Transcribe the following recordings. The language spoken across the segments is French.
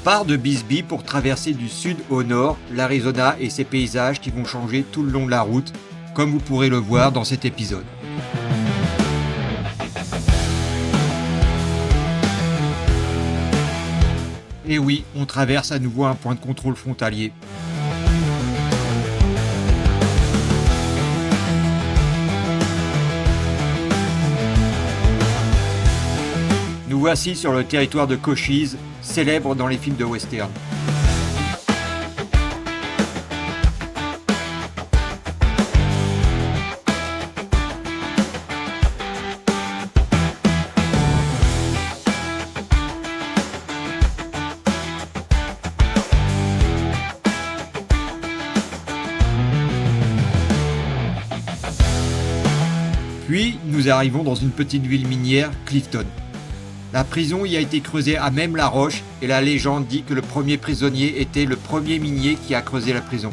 part de Bisbee pour traverser du sud au nord l'Arizona et ses paysages qui vont changer tout le long de la route, comme vous pourrez le voir dans cet épisode. Et oui, on traverse à nouveau un point de contrôle frontalier. Nous voici sur le territoire de Cochise, célèbre dans les films de western. Puis, nous arrivons dans une petite ville minière, Clifton. La prison y a été creusée à même la roche et la légende dit que le premier prisonnier était le premier minier qui a creusé la prison.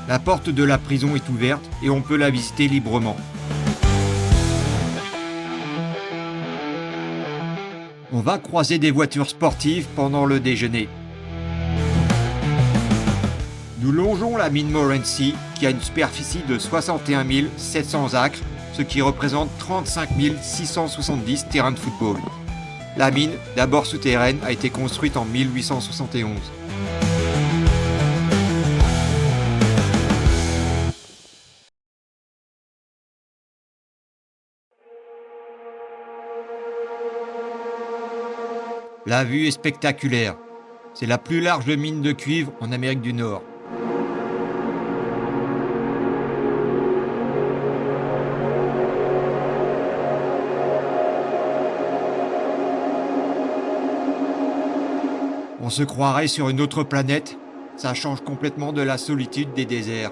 La porte de la prison est ouverte et on peut la visiter librement. On va croiser des voitures sportives pendant le déjeuner. Nous longeons la mine Morenci qui a une superficie de 61 700 acres, ce qui représente 35 670 terrains de football. La mine, d'abord souterraine, a été construite en 1871. La vue est spectaculaire. C'est la plus large mine de cuivre en Amérique du Nord. On se croirait sur une autre planète, ça change complètement de la solitude des déserts.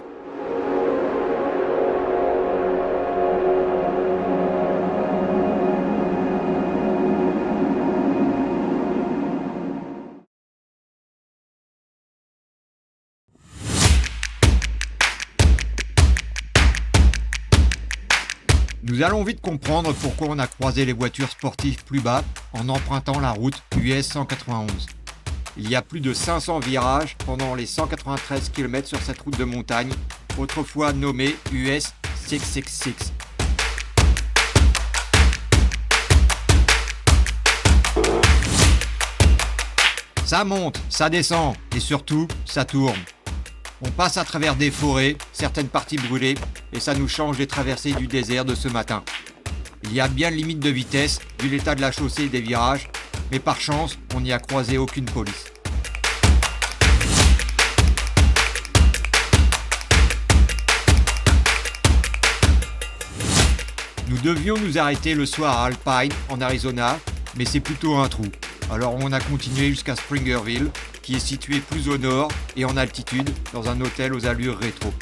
Nous allons vite comprendre pourquoi on a croisé les voitures sportives plus bas en empruntant la route US 191. Il y a plus de 500 virages pendant les 193 km sur cette route de montagne, autrefois nommée US 666. Ça monte, ça descend et surtout, ça tourne. On passe à travers des forêts, certaines parties brûlées, et ça nous change des traversées du désert de ce matin. Il y a bien une limite de vitesse, vu l'état de la chaussée et des virages, mais par chance, on n'y a croisé aucune police. Nous devions nous arrêter le soir à Alpine, en Arizona, mais c'est plutôt un trou. Alors on a continué jusqu'à Springerville, qui est situé plus au nord et en altitude, dans un hôtel aux allures rétro.